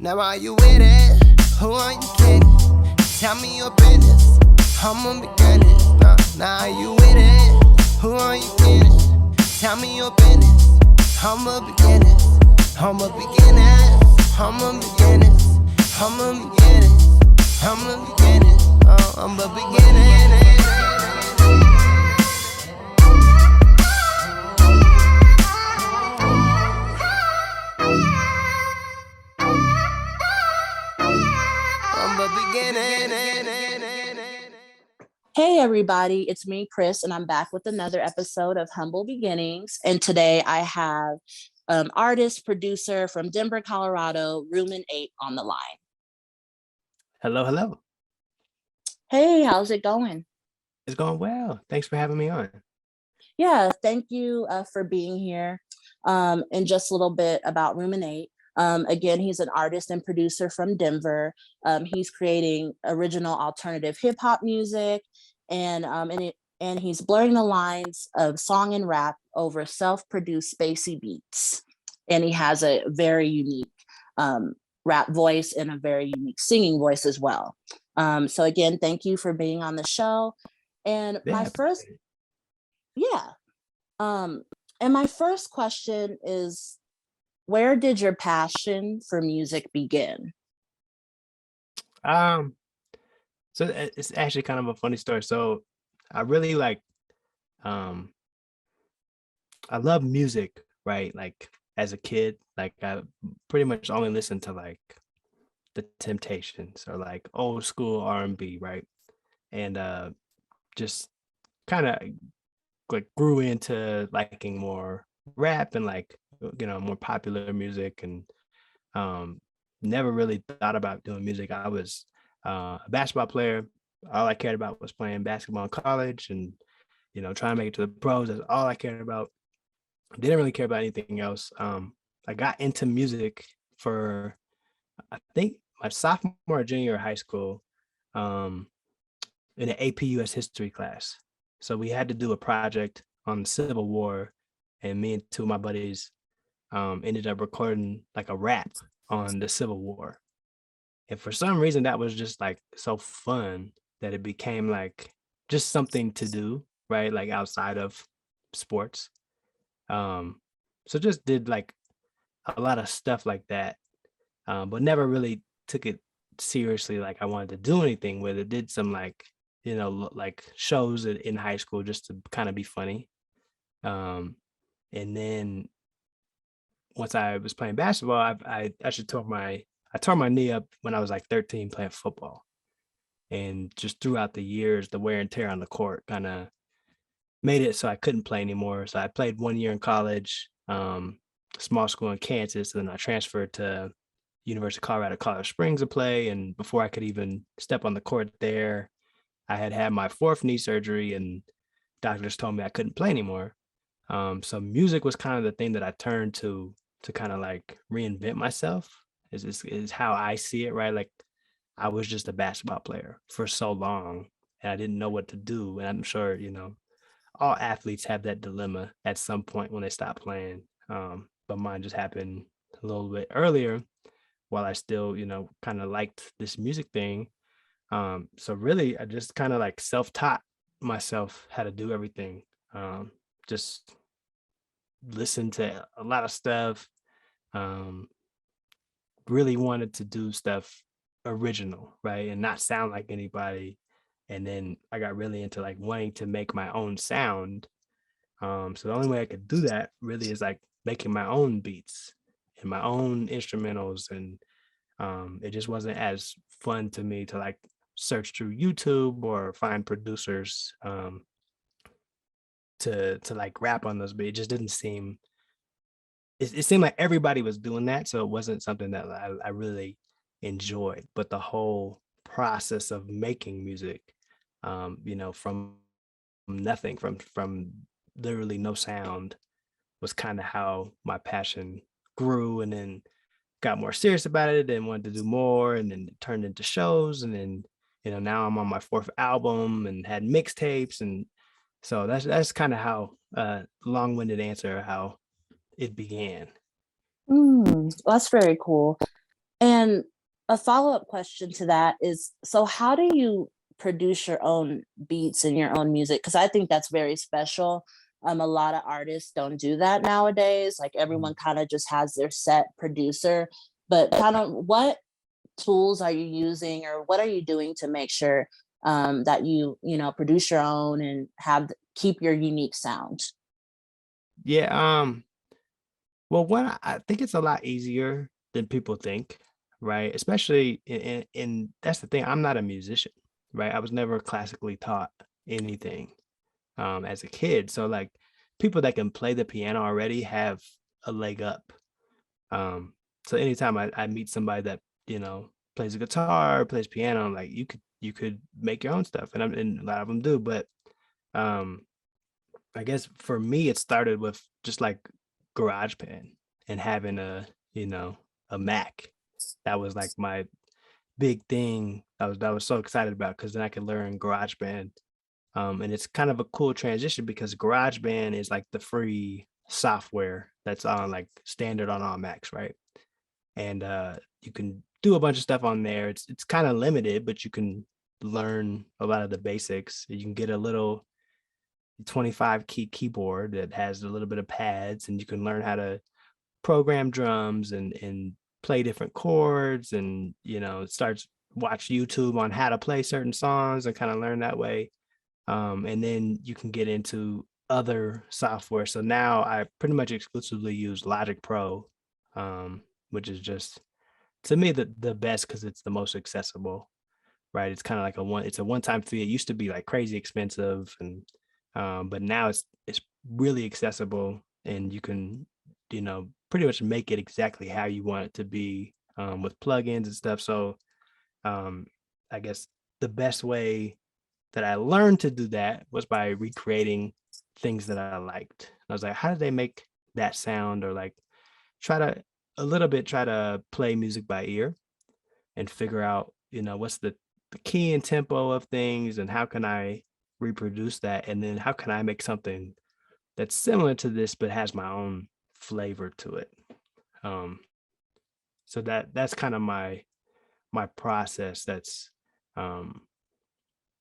Now are you with it? Who are you kidding? Tell me your business. Humble beginnings. Now are you with it? Who are you kidding? Tell me your business. Humble beginnings. Humble beginnings. Humble beginnings. Humble beginnings. Humble beginnings. Oh, humble beginnings. Hey everybody, it's me, Chris, and I'm back with another episode of Humble Beginnings. And today I have artist, producer from Denver, Colorado, Rumin8 on the line. Hello, hello. Hey, how's it going? It's going well. Thanks for having me on. Yeah, thank you for being here. And just a little bit about Rumin8. Again, he's an artist and producer from Denver. He's creating original alternative hip hop music, and he's blurring the lines of song and rap over self-produced spacey beats. And he has a very unique rap voice and a very unique singing voice as well. So again, thank you for being on the show. And Yeah. yeah. And my first question is, where did your passion for music begin? So it's actually kind of a funny story. So I really um I love music, right? Like as a kid, like I pretty much only listened to like the Temptations or like old school R&B, right? And just kind of like grew into liking more rap and like more popular music, and um never really thought about doing music. I was a basketball player. All I cared about was playing basketball in college, and trying to make it to the pros. That's all I cared about. Didn't really care about anything else. I got into music for, I think, my sophomore or junior year of high school, um in an AP US history class. So we had to do a project on the Civil War, and me and two of my buddies ended up recording like a rap on the Civil War. And for some reason, that was just like so fun that it became like just something to do, right? Like outside of sports. Um, so just did like a lot of stuff like that, but never really took it seriously. Like I wanted to do anything with it. Did some like, like shows in high school just to kind of be funny. Um, and then once I was playing basketball, I actually tore my knee up when I was like 13 playing football. And just throughout the years, the wear and tear on the court kind of made it so I couldn't play anymore. So I played 1 year in college, small school in Kansas, and then I transferred to University of Colorado, Colorado Springs to play. And before I could even step on the court there, I had had my fourth knee surgery, and doctors told me I couldn't play anymore. So music was kind of the thing that I turned to kind of like reinvent myself. Is how I see it, right? Like I was just a basketball player for so long, and I didn't know what to do. And I'm sure all athletes have that dilemma at some point when they stop playing. But mine just happened a little bit earlier, while I still kind of liked this music thing. So really, I just kind of like self-taught myself how to do everything. Just listen to a lot of stuff. Um, really wanted to do stuff original, right? And not sound like anybody. And then I got really into like wanting to make my own sound. So the only way I could do that really is like making my own beats and my own instrumentals. And it just wasn't as fun to me to like search through YouTube or find producers to like rap on those, but it just didn't seem it seemed like everybody was doing that, so it wasn't something that I really enjoyed. But the whole process of making music, from nothing, from literally no sound, was kind of how my passion grew, and then got more serious about it and wanted to do more, and then it turned into shows, and then now I'm on my fourth album and had mixtapes, and so that's kind of how long-winded answer how it began. That's very cool. And a follow-up question to that is, so how do you produce your own beats and your own music? Because I think that's very special. A lot of artists don't do that nowadays. Like everyone kind of just has their set producer, but kind of what tools are you using or what are you doing to make sure that you know, produce your own and keep your unique sound? Yeah, well, one, I think it's a lot easier than people think, right? Especially in that's the thing. I'm not a musician, right? I was never classically taught anything as a kid. So like people that can play the piano already have a leg up. Um, so anytime I meet somebody that, you know, plays a guitar, plays piano, like you could make your own stuff. And a lot of them do, but um I guess for me, it started with just like GarageBand and having you know, a Mac. That was like my big thing. I was so excited about because then I could learn GarageBand. And it's kind of a cool transition because GarageBand is like the free software that's on like standard on all Macs, right? And you can do a bunch of stuff on there. It's kind of limited, but you can learn a lot of the basics. You can get a little 25 key keyboard that has a little bit of pads, and you can learn how to program drums and play different chords, and you know, starts watch YouTube on how to play certain songs and kind of learn that way. And then you can get into other software. So now I pretty much exclusively use Logic Pro, which is just to me the best because it's the most accessible, right? It's kind of like it's a one-time fee. It used to be like crazy expensive, and but now it's really accessible, and you can, you know, pretty much make it exactly how you want it to be, with plugins and stuff. So um, I guess the best way that I learned to do that was by recreating things that I liked. I was like, how did they make that sound? Or like try to try to play music by ear and figure out, you know, what's the key and tempo of things and how can I reproduce that? And then how can I make something that's similar to this but has my own flavor to it? Um, so that's kind of my process. That's um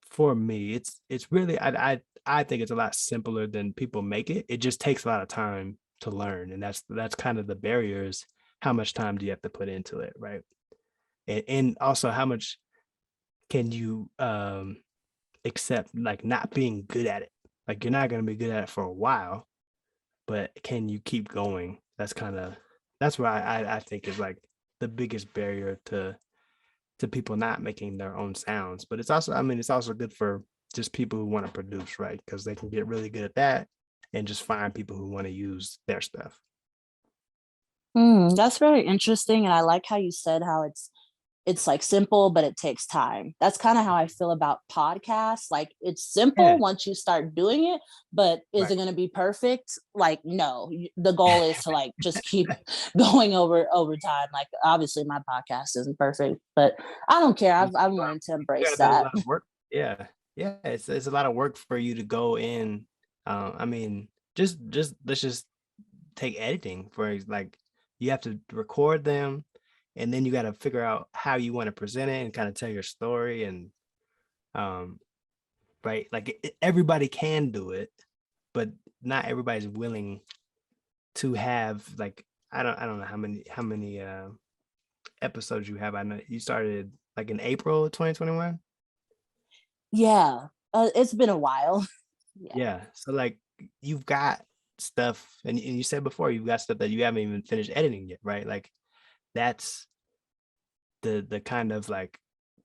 for me. It's really I think it's a lot simpler than people make it. It just takes a lot of time to learn. And that's kind of the barriers. How much time do you have to put into it, right? And also how much can you accept like not being good at it? Like you're not going to be good at it for a while, but can you keep going? That's where I think is like the biggest barrier to people not making their own sounds. But it's also, I mean, it's also good for just people who want to produce, right? Because they can get really good at that and just find people who want to use their stuff. That's very interesting, and I like how you said how it's like simple, but it takes time. That's kind of how I feel about podcasts. Like it's simple Yeah, once you start doing it, but is right. it going to be perfect? Like no. The goal is to like just keep going over time. Like obviously my podcast isn't perfect, but I don't care. I've learned to You embrace gotta do a that. lot of work. Yeah, yeah. It's a lot of work for you to go in. I mean, just let's just take editing for like you have to record them, and then you got to figure out how you want to present it and kind of tell your story. And um, right, like everybody can do it, but not everybody's willing to have like I don't know how many episodes you have. I know you started like in April 2021. Yeah. It's been a while. Yeah. Yeah. So like you've got stuff, and you said before you've got stuff that you haven't even finished editing yet, right? Like that's the kind of like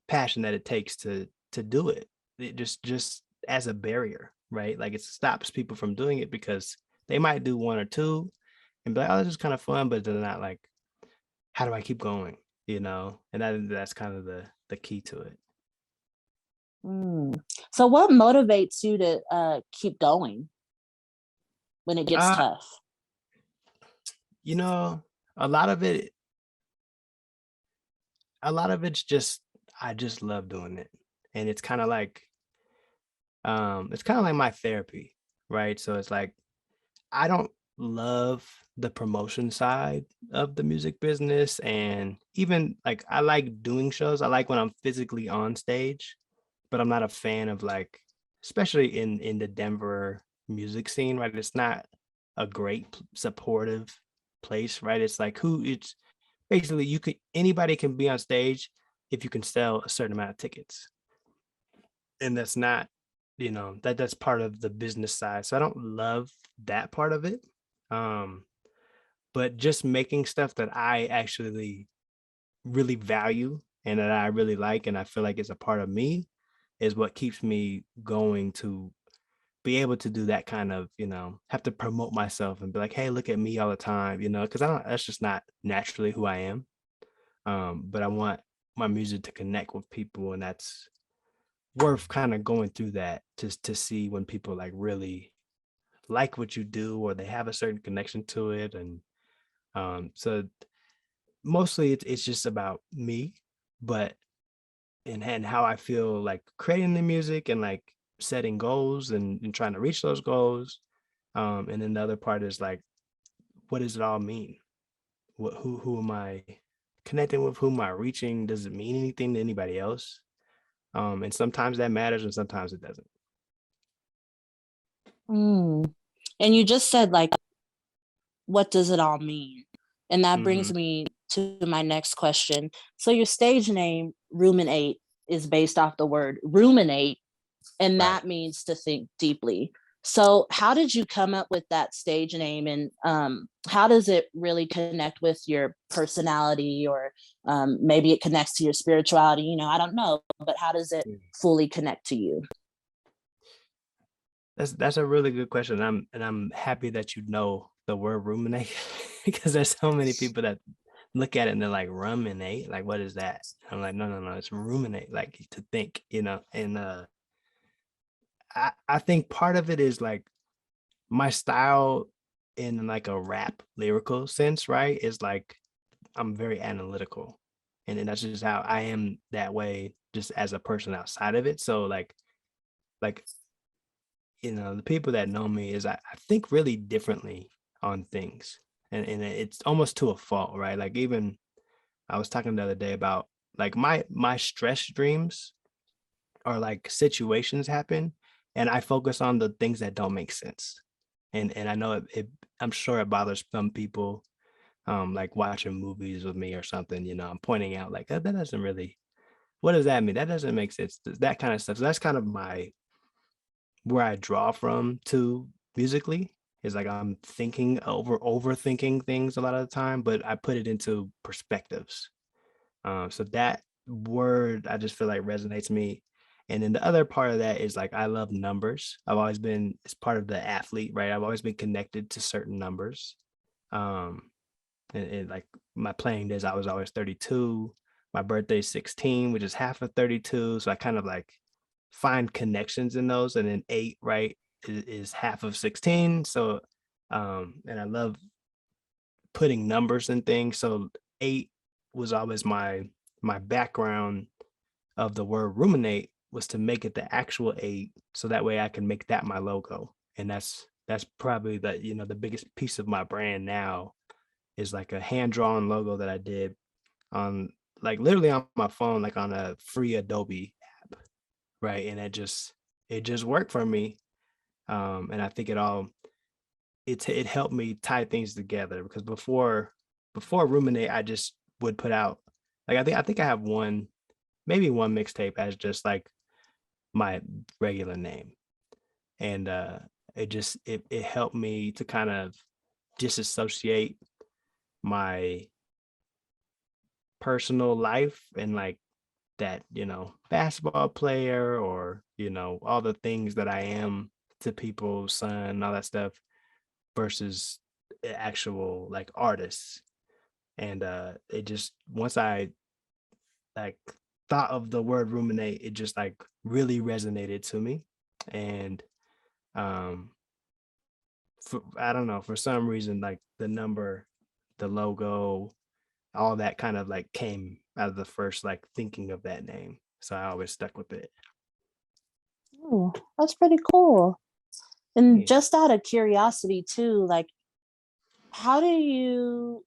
passion that it takes to do it. It just as a barrier, right? Like it stops people from doing it because they might do one or two and be like, oh, this is kind of fun, but they're not like, how do I keep going? You know, and that's kind of the key to it. Mm. So what motivates you to keep going when it gets Uh, tough? you know, a lot of it, a lot of it's just I just love doing it. And it's kind of like my therapy, right? So it's like I don't love the promotion side of the music business, and even like I like doing shows. I like when I'm physically on stage, but I'm not a fan of like, especially in the Denver music scene, right? It's not a great supportive place, right? It's like who it's basically you could anybody can be on stage if you can sell a certain amount of tickets. And that's not, that's part of the business side. So I don't love that part of it. Um, but just making stuff that I actually really value and that I really like and I feel like it's a part of me is what keeps me going to be able to do that kind of, have to promote myself and be like, hey, look at me all the time, because I don't that's just not naturally who I am. But I want my music to connect with people, and that's worth kind of going through that to see when people like really like what you do or they have a certain connection to it. And so mostly it's just about me, but and how I feel like creating the music and like setting goals and trying to reach those goals. And then the other part is like, what does it all mean? Who am I connecting with? Who am I reaching? Does it mean anything to anybody else? And sometimes that matters and sometimes it doesn't. Mm. And you just said, like, what does it all mean? And that Hmm. brings me to my next question. So your stage name, Rumin8, is based off the word ruminate, and Right. that means to think deeply. So how did you come up with that stage name, and how does it really connect with your personality, or maybe it connects to your spirituality? I don't know, but how does it Mm. fully connect to you? That's a really good question. I'm happy that you know the word ruminate because there's so many people that look at it and they're like ruminate, like what is that? I'm like, no, no, no, it's ruminate, like to think, and I think part of it is like my style in like a rap lyrical sense, right? Is like I'm very analytical. And then that's just how I am that way just as a person outside of it. So like the people that know me is I think really differently on things. And it's almost to a fault, right? Like even I was talking the other day about like my stress dreams are like situations happen and I focus on the things that don't make sense. And I know I'm sure it bothers some people, like watching movies with me or something, I'm pointing out like that doesn't really, what does that mean? That doesn't make sense. That kind of stuff. So that's kind of my where I draw from to musically is like I'm thinking overthinking things a lot of the time, but I put it into perspectives. So that word I just feel like resonates me. And then the other part of that is like I love numbers. I've always been as part of the athlete, right? I've always been connected to certain numbers. Um, and like my playing days, I was always 32. My birthday's 16, which is half of 32. So I kind of like find connections in those. And then 8, right, is half of 16. So and I love putting numbers and things. So 8 was always my background of the word ruminate was to make it the actual 8 so that way I can make that my logo. And that's probably the biggest piece of my brand now is like a hand drawn logo that I did on like literally on my phone, like on a free Adobe app, right? And it just worked for me. And I think it helped me tie things together because before Ruminate, I just would put out like I think I have maybe one mixtape as just like my regular name. And it helped me to kind of disassociate my personal life and like that, basketball player or, all the things that I am to people, son, all that stuff versus actual like artists. And it just once I like thought of the word ruminate, it just like really resonated to me. And um I don't know, for some reason like the number, the logo, all that kind of like came out of the first like thinking of that name. So I always stuck with it. Oh, that's pretty cool. And Yeah. just out of curiosity too, like, how do you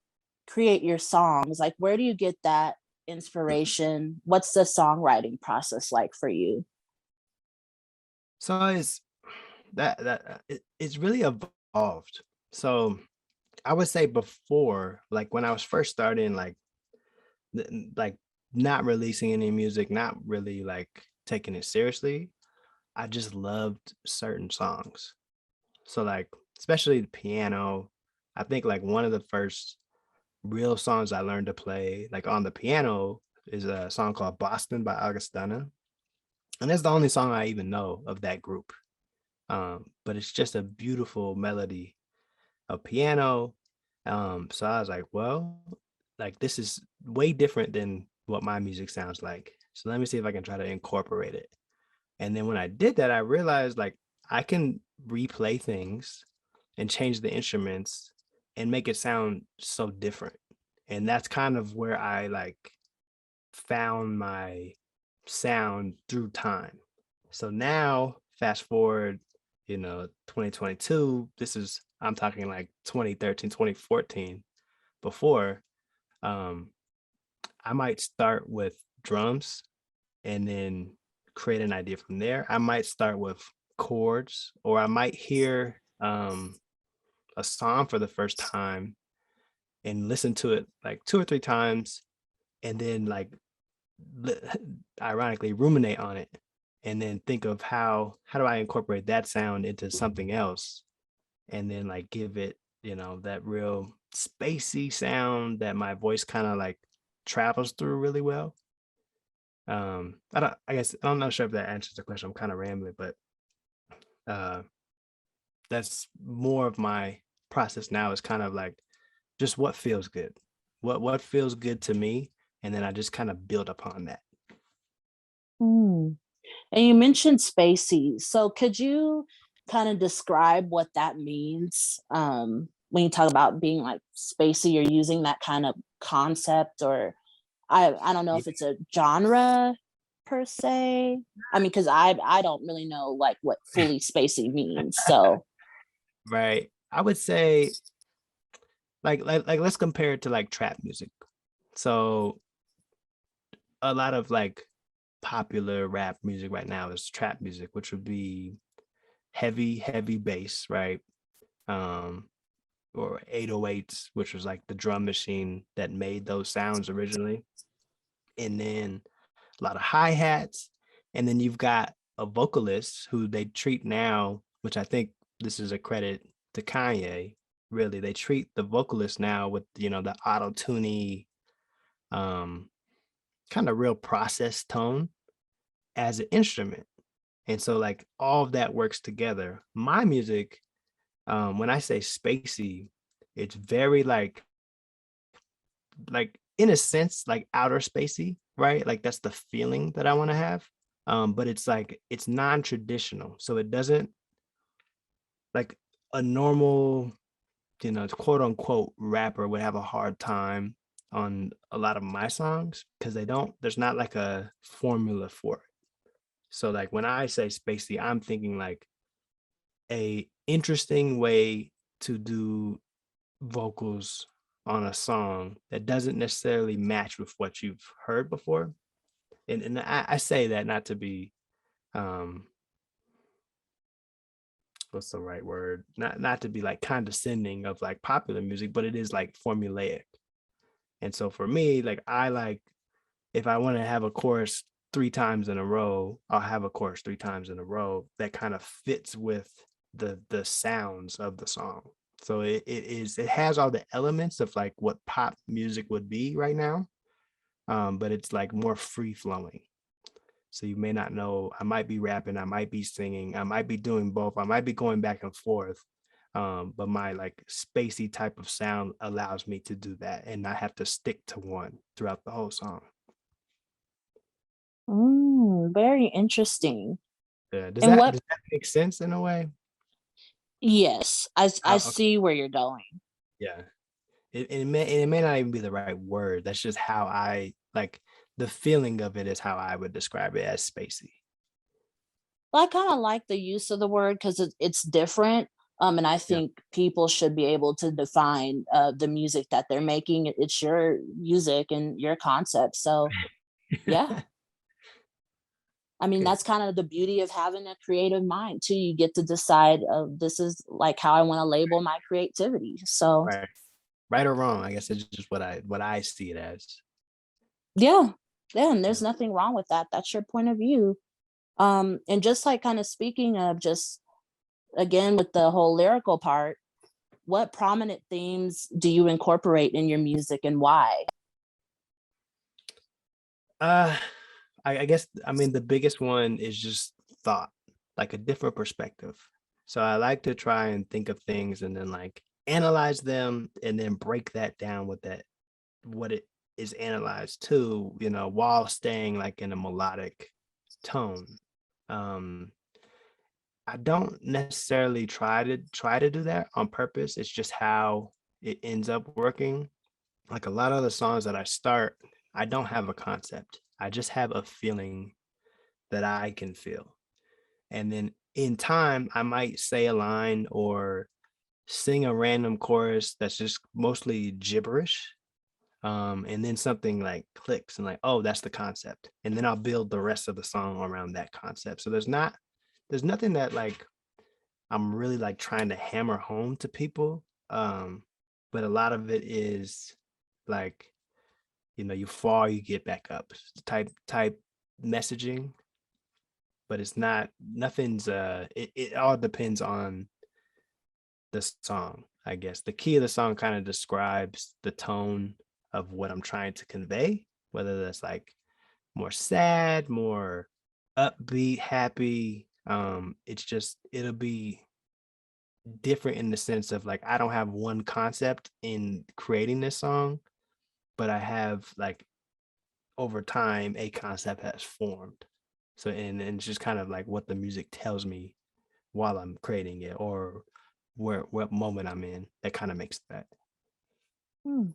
create your songs? Like, where do you get that inspiration? What's the songwriting process like for you? So it's it's really evolved. So I would say before, like when I was first starting, like not releasing any music, not really like taking it seriously, I just loved certain songs. So like especially the piano, I think like one of the first real songs I learned to play like on the piano is a song called Boston by Augustana. And that's the only song I even know of that group. But it's just a beautiful melody of piano. So I was like, well, like this is way different than what my music sounds like. So let me see if I can try to incorporate it. And then when I did that, I realized like I can replay things and change the instruments and make it sound so different. And that's kind of where I like found my sound through time. So now, fast forward, 2022, I'm talking like 2013, 2014. Before, um, I might start with drums and then create an idea from there. I might start with chords, or I might hear a song for the first time and listen to it like two or three times, and then like ironically ruminate on it, and then think of how do I incorporate that sound into something else, and then like give it that real spacey sound that my voice kind of like travels through really well. I guess I'm not sure if that answers the question. I'm kind of rambling, but uh that's more of my process now, is kind of like just what feels good, what feels good to me, and then I just kind of build upon that. Mm. And you mentioned spacey. So could you kind of describe what that means when you talk about being like spacey or using that kind of concept? Or I don't know Yeah. if it's a genre per se. I mean, because I don't really know like what fully spacey means. So Right, I would say like let's compare it to like trap music. So a lot of like popular rap music right now is trap music, which would be heavy bass, right? um or 808s, which was like the drum machine that made those sounds originally, and then a lot of hi-hats, and then you've got a vocalist who they treat now, which I think this is a credit to Kanye. Really, they treat the vocalist now with the auto-tuney, um kind of real process tone as an instrument. And so like all of that works together. My music, when I say spacey, it's very like in a sense like outer spacey, right? Like that's the feeling that I want to have. But it's like it's non-traditional. So it doesn't like a normal, quote unquote rapper would have a hard time on a lot of my songs, because there's not like a formula for it. So like when I say spacey, I'm thinking like a interesting way to do vocals on a song that doesn't necessarily match with what you've heard before. And I say that not to be um what's the right word? Not to be like condescending of like popular music, but it is like formulaic. And so for me, like I like, if I want to have a chorus three times in a row, I'll have a chorus three times in a row that kind of fits with the sounds of the song. So it has all the elements of like what pop music would be right now, but it's like more free flowing. So you may not know, I might be rapping, I might be singing, I might be doing both, I might be going back and forth. But my like spacey type of sound allows me to do that and not have to stick to one throughout the whole song. very interesting. Yeah. Does And that what does that make sense in a way? yes, I Oh, okay. see where you're going. Yeah. It may not even be the right word. That's just how I like, the feeling of it is how I would describe it, as spacey. Well, I kind of like the use of the word because it's different. And I Yeah. think people should be able to define the music that they're making. It's your music and your concept. So yeah, I mean, Okay. that's kind of the beauty of having a creative mind too. You get to decide, this is like how I want to label my creativity. So Right. Right or wrong, I guess it's just what I see it as. yeah, yeah, and Yeah. there's nothing wrong with that. That's your point of view. And just like kind of speaking of just again with the whole lyrical part, what prominent themes do you incorporate in your music and why? Uh, I guess I mean the biggest one is just thought, like a different perspective. So I like to try and think of things and then like analyze them and then break that down with that what it is analyzed to, while staying like in a melodic tone. Um, I don't necessarily try to do that on purpose. It's just how it ends up working. Like a lot of the songs that I start, I don't have a concept. I just have a feeling that I can feel. And then in time, I might say a line or sing a random chorus that's just mostly gibberish. And then something like clicks and like, oh, that's the concept. And then I'll build the rest of the song around that concept. So there's nothing that like I'm really like trying to hammer home to people. But a lot of it is like, you fall, you get back up type messaging, but it's not nothing's it all depends on the song. I guess the key of the song kind of describes the tone of what I'm trying to convey, whether that's like more sad, more upbeat, happy. It's just it'll be different in the sense of like I don't have one concept in creating this song, but I have like over time a concept has formed. So and it's just kind of like what the music tells me while I'm creating it or what moment I'm in that kind of makes that. Hmm.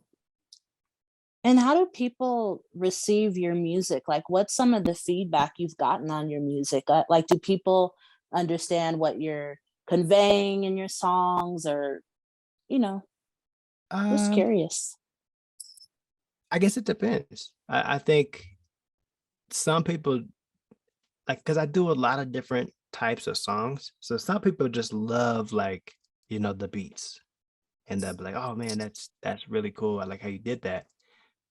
And how do people receive your music? Like, what's some of the feedback you've gotten on your music? Like, do people understand what you're conveying in your songs, or you know, just Um, curious? I guess it depends. I think some people like because I do a lot of different types of songs. So some people just love like, the beats and they'll be like, oh man, that's really cool. I like how you did that.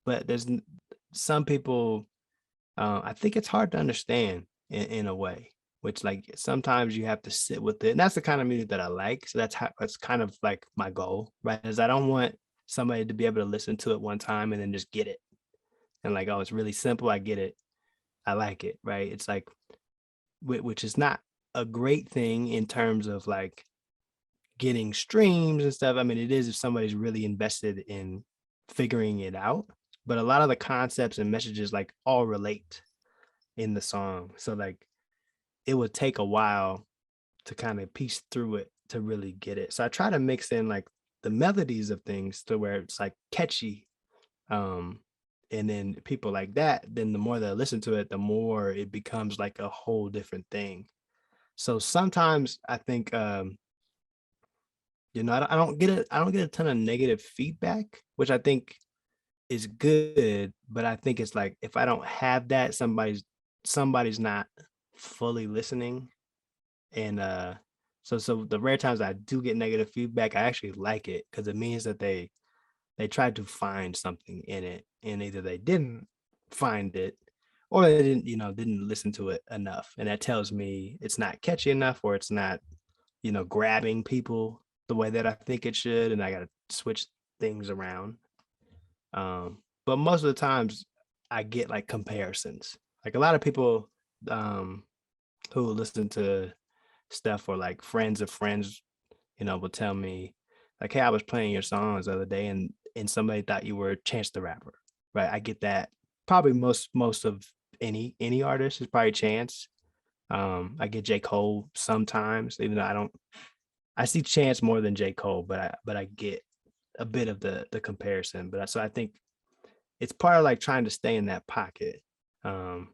But some people, I think it's hard to understand in a way, which like sometimes you have to sit with it. And that's the kind of music that I like. So that's kind of like my goal, right? Is I don't want somebody to be able to listen to it one time and then just get it. And like, oh, it's really simple. I get it. I like it, right? It's like, which is not a great thing in terms of like getting streams and stuff. I mean, it is if somebody's really invested in figuring it out, but a lot of the concepts and messages like all relate in the song. So like it would take a while to kind of piece through it to really get it. So I try to mix in like the melodies of things to where it's like catchy. Um and then people like that, then the more they listen to it, the more it becomes like a whole different thing. So sometimes I think I don't get a ton of negative feedback, which I think is good, but I think it's like if I don't have that, somebody's not fully listening. And so the rare times I do get negative feedback, I actually like it because it means that they tried to find something in it and either they didn't find it or they didn't listen to it enough. And that tells me it's not catchy enough or it's not grabbing people the way that I think it should, and I got to switch things around. But most of the times, I get like comparisons. Like a lot of people who listen to stuff or like friends of friends, will tell me like, "Hey, I was playing your songs the other day, and somebody thought you were Chance the Rapper." Right? I get that. Probably most of any artist is probably Chance. I get J. Cole sometimes, even though I see Chance more than J. Cole, but I get a bit of the comparison. So I think it's part of like trying to stay in that pocket. Um,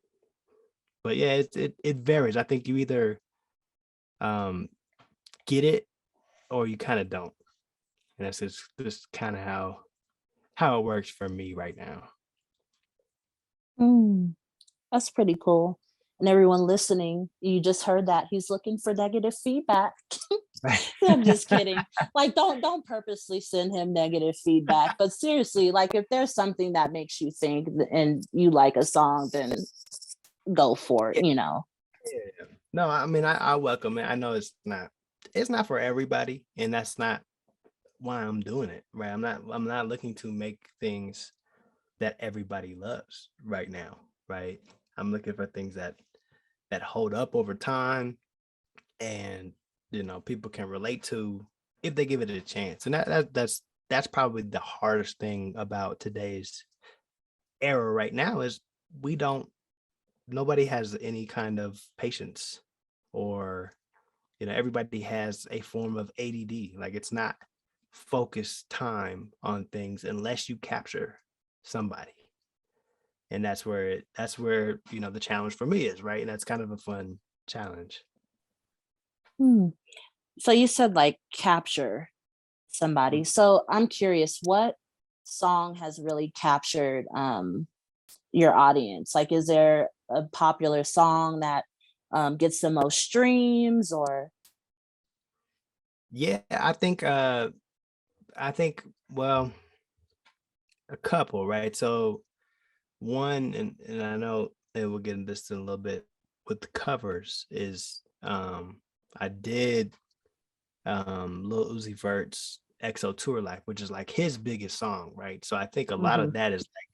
but yeah, it varies. I think you either um get it or you kind of don't. And that's just kind of how it works for me right now. Mm, that's pretty cool. And everyone listening, you just heard that he's looking for negative feedback. Right. I'm just kidding. Like, don't purposely send him negative feedback. But seriously, like if there's something that makes you think and you like a song, then go for it, Yeah, you know. yeah. No, I mean I welcome it. I know it's not for everybody, and that's not why I'm doing it, right? I'm not looking to make things that everybody loves right now, right? I'm looking for things that hold up over time, and people can relate to if they give it a chance. And that's probably the hardest thing about today's era right now is we don't nobody has any kind of patience, or everybody has a form of ADD. Like, it's not focused time on things unless you capture somebody. And that's where the challenge for me is, right? And that's kind of a fun challenge. Hmm. So you said like capture somebody. So I'm curious, what song has really captured your audience? Like, is there a popular song that gets the most streams or Yeah, I think well, a couple, right? So one, and I know, and we'll get into this in a little bit with the covers, is I did Lil Uzi Vert's EXO Tour Life, which is like his biggest song, right? So I think a lot Mhm. of that is like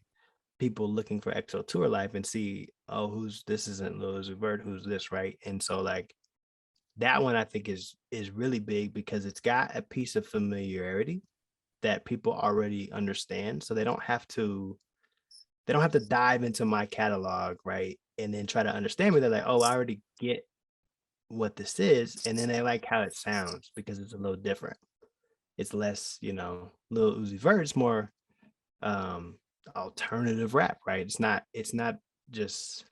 people looking for EXO Tour Life and see, oh, who's this? Isn't Lil Uzi Vert, who's this, right? And so like that one I think is really big because it's got a piece of familiarity that people already understand, so they don't have to dive into my catalog, right? And then try to understand me. They're like, oh, I already get what this is. And then they like how it sounds because it's a little different. It's less, Lil Uzi Vert. It's more um alternative rap, right? It's not just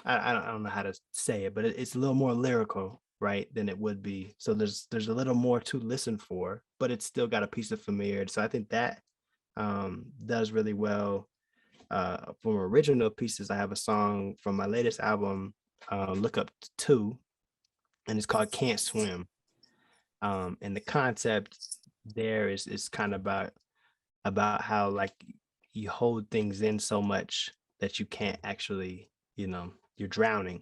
I don't know how to say it, but it's a little more lyrical, right, than it would be. So there's a little more to listen for, but it's still got a piece of familiarity. So I think that does really well. From original pieces, I have a song from my latest album, Look Up To, and it's called Can't Swim. And the concept there is kind of about how like you hold things in so much that you can't actually, you're drowning.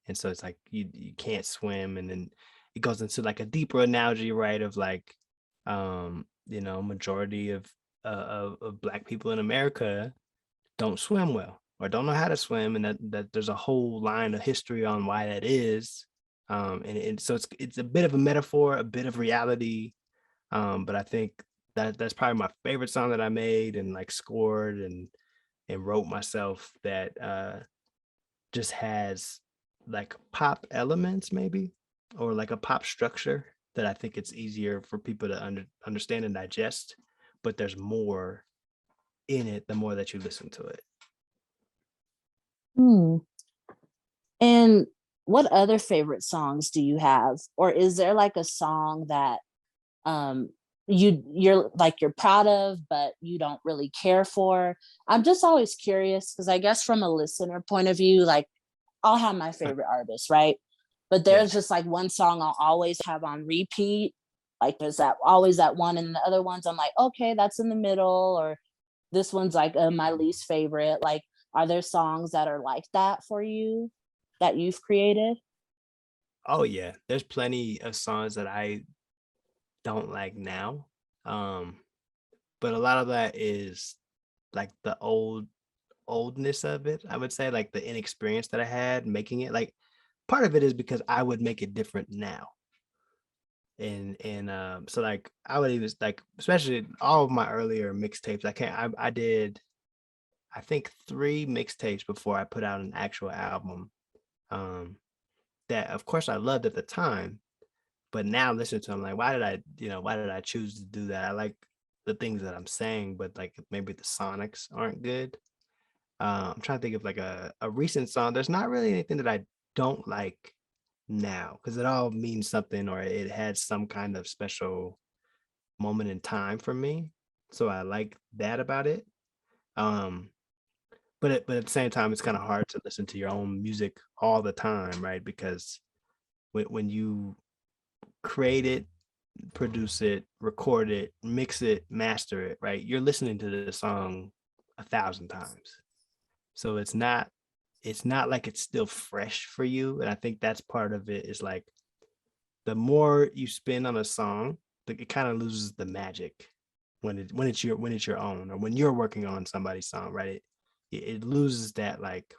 And so it's like you can't swim. And then it goes into like a deeper analogy, right? Of like, majority of Black people in America don't swim well or don't know how to swim, and that there's a whole line of history on why that is. And so it's a bit of a metaphor, a bit of reality. But I think that's probably my favorite song that I made and like scored and wrote myself, that just has like pop elements maybe, or like a pop structure that I think it's easier for people to understand and digest, but there's more in it the more that you listen to it. Hmm. And what other favorite songs do you have? Or is there like a song that um you're proud of but you don't really care for? I'm just always curious because I guess from a listener point of view, like I'll have my favorite artists, right? But Yeah. there's just like one song I'll always have on repeat. Like there's that always that one, and the other ones I'm like, okay, that's in the middle, or this one's like my least favorite. Like, are there songs that are like that for you that you've created? Oh yeah, there's plenty of songs that I don't like now. Um, but a lot of that is like the oldness of it. I would say like the inexperience that I had making it. Like part of it is because I would make it different now. And so like I would even like, especially all of my earlier mixtapes, I did I think 3 mixtapes before I put out an actual album. Um that of course I loved at the time, but now listening to them, like, why did I choose to do that? I like the things that I'm saying, but like maybe the sonics aren't good. I'm trying to think of like a recent song. There's not really anything that I don't like now because it all means something or it had some kind of special moment in time for me. So I like that about it. Um, but at the same time, it's kind of hard to listen to your own music all the time, right? Because when you create it, produce it, record it, mix it, master it, right? You're listening to the song 1,000 times. So it's not like it's still fresh for you. And I think that's part of it is like the more you spend on a song, it kind of loses the magic when it's your own or when you're working on somebody's song, right? It loses that like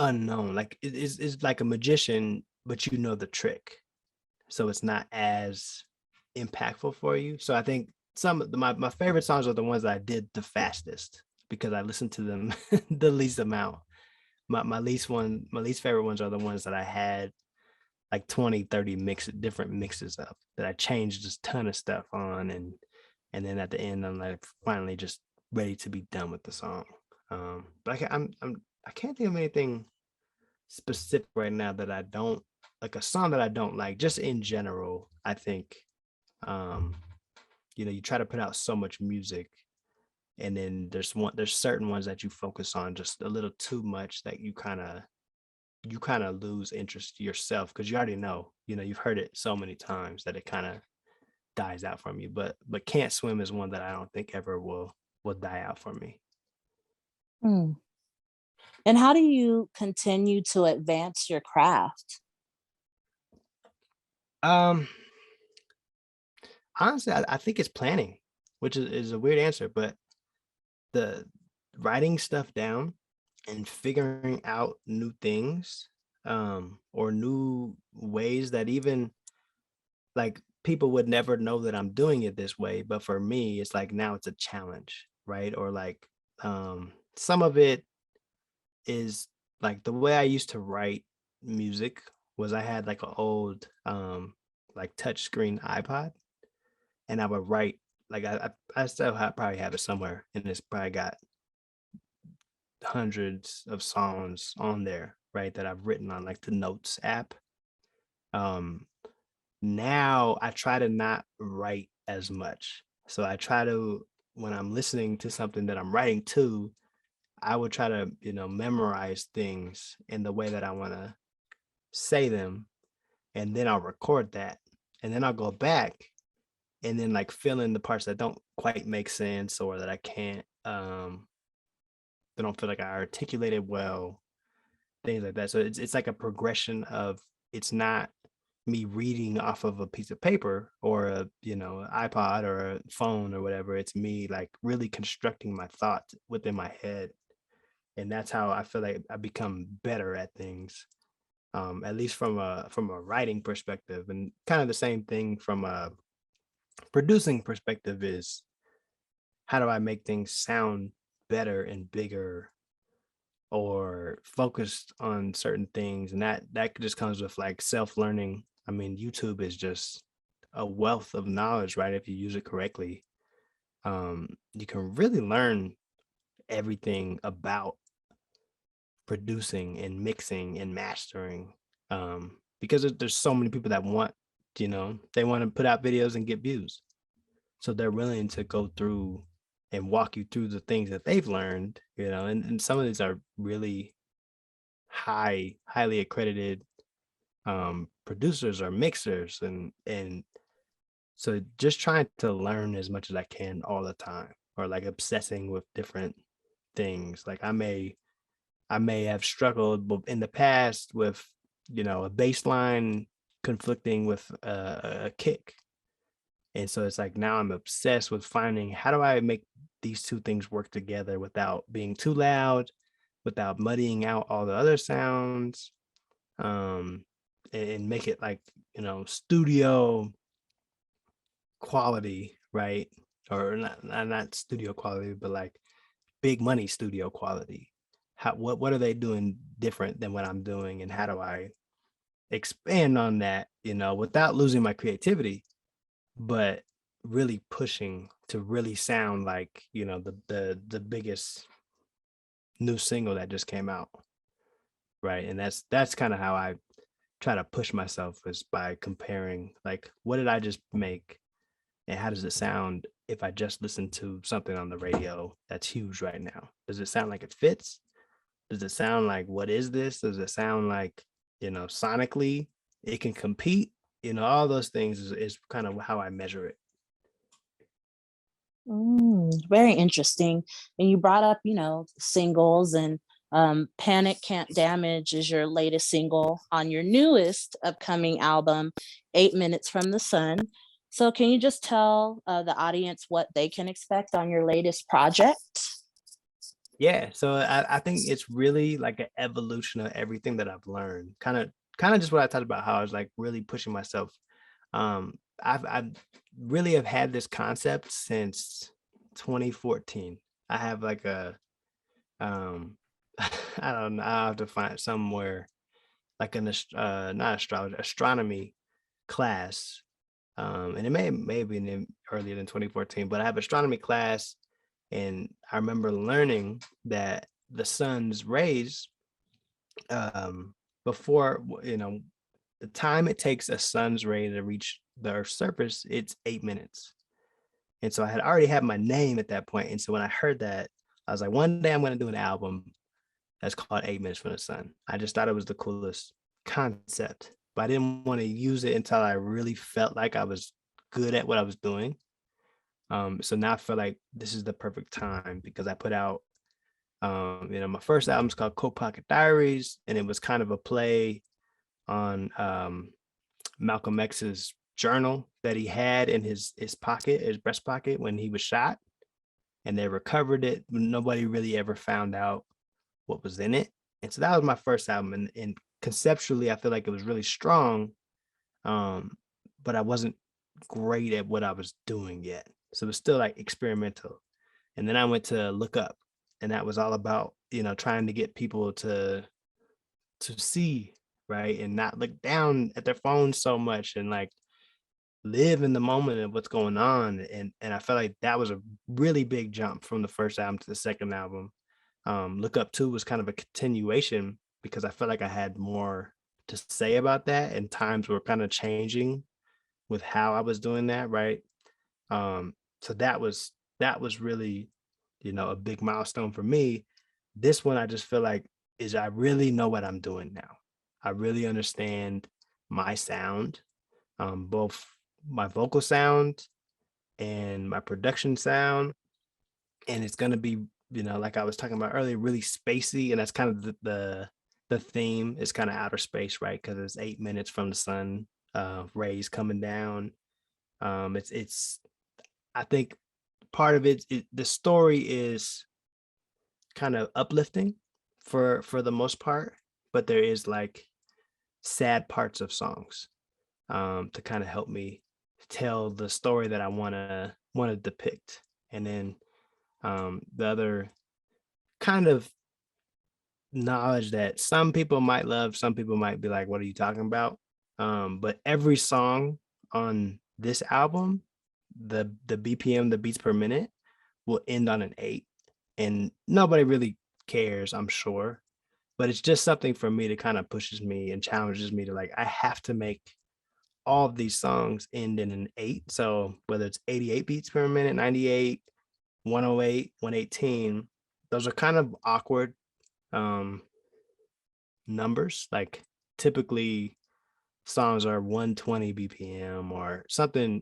unknown. Like it's like a magician, but you know the trick. So it's not as impactful for you. So I think some of my favorite songs are the ones that I did the fastest because I listened to them the least amount. My least favorite ones are the ones that I had like 20, 30 different mixes of that I changed just a ton of stuff on and then at the end I'm like finally just ready to be done with the song. But I can't think of anything specific right now that I don't like a song that I don't like just in general. I think um you try to put out so much music and then there's certain ones that you focus on just a little too much that you kind of lose interest yourself because you already know you've heard it so many times that it kind of dies out from you. But Can't Swim is one that I don't think ever will die out for me. Hmm. And how do you continue to advance your craft? um Honestly, I think it's planning, which is a weird answer, but the writing stuff down and figuring out new things, or new ways that even like people would never know that I'm doing it this way. But for me, it's like now it's a challenge, right? Or like some of it is like the way I used to write music was I had like an old like touch screen iPod and I would write like I still probably have it somewhere and it's probably got hundreds of songs on there, right? That I've written on like the notes app. Um Now I try to not write as much. So I try to when I'm listening to something that I'm writing to, I would try to memorize things in the way that I want to say them and then I'll record that. And then I'll go back and then like fill in the parts that don't quite make sense or that I can't that don't feel like I articulated well, things like that. So it's like a progression of it's not me reading off of a piece of paper or iPod or a phone or whatever. It's me like really constructing my thoughts within my head. And that's how I feel like I become better at things. At least from a writing perspective. And kind of the same thing from a producing perspective is how do I make things sound better and bigger or focused on certain things, and that just comes with like self-learning. I mean, YouTube is just a wealth of knowledge, right? If you use it correctly, you can really learn everything about producing and mixing and mastering, because there's so many people that they want to put out videos and get views, so they're willing to go through and walk you through the things that they've learned, and some of these are really highly accredited producers or mixers, and so just trying to learn as much as I can all the time, or like obsessing with different things. Like I may have struggled in the past with a bass line conflicting with a kick, and so it's like now I'm obsessed with finding how do I make these two things work together without being too loud, without muddying out all the other sounds, um, and make it like studio quality, right? Or not studio quality, but like big money studio quality. What are they doing different than what I'm doing, and how do I expand on that? Without losing my creativity, but really pushing to really sound like the biggest new single that just came out. right? And that's kind of how I try to push myself, is by comparing, like, what did I just make and how does it sound if I just listen to something on the radio that's huge right now? Does it sound like it fits? Does it sound like, what is this? Does it sound like, sonically it can compete? All those things is kind of how I measure it. Very interesting. And you brought up, singles, and Panic Can't Damage is your latest single on your newest upcoming album, 8 Minutes from the Sun. So can you just tell the audience what they can expect on your latest project? Yeah, so I think it's really like an evolution of everything that I've learned. Kind of just what I talked about, how I was like really pushing myself. I've really have had this concept since 2014. I have like a um I don't know, I have to find somewhere, like not astrology, astronomy class. And it may have been earlier than 2014, but I have astronomy class, and I remember learning that the sun's rays, um, before the time it takes a sun's ray to reach the Earth's surface, it's 8 minutes. And so I had already had my name at that point. And so when I heard that, I was like, one day I'm going to do an album that's called 8 Minutes from the Sun. I just thought it was the coolest concept, but I didn't want to use it until I really felt like I was good at what I was doing. So now I feel like this is the perfect time, because I put out, my first album's called Coat Pocket Diaries, and it was kind of a play on Malcolm X's journal that he had in his pocket, his breast pocket, when he was shot, and they recovered it. Nobody really ever found out what was in it. And so that was my first album, and conceptually I feel like it was really strong, but I wasn't great at what I was doing yet, so it was still like experimental. And then I went to Look Up, and that was all about trying to get people to see, right, and not look down at their phones so much, and like live in the moment of what's going on. And I felt like that was a really big jump from the first album to the second album. Look Up 2 was kind of a continuation, because I felt like I had more to say about that, and times were kind of changing with how I was doing that, right? So that was really, a big milestone for me. This one, I just feel like, is I really know what I'm doing now. I really understand my sound, both my vocal sound and my production sound. And it's gonna be, like I was talking about earlier, really spacey. And that's kind of the theme, is kind of outer space, right? Because it's 8 minutes from the sun, rays coming down. It's I think part of the story is kind of uplifting for the most part, but there is like sad parts of songs, to kind of help me tell the story that I want to depict. And then the other kind of knowledge that some people might love, some people might be like, what are you talking about? But every song on this album, the BPM, the beats per minute, will end on an 8. And nobody really cares, I'm sure. But it's just something for me, to kind of pushes me and challenges me to, like, I have to make all of these songs end in an 8. So whether it's 88 beats per minute, 98, 108, 118, those are kind of awkward um numbers. Like, typically songs are 120 BPM or something.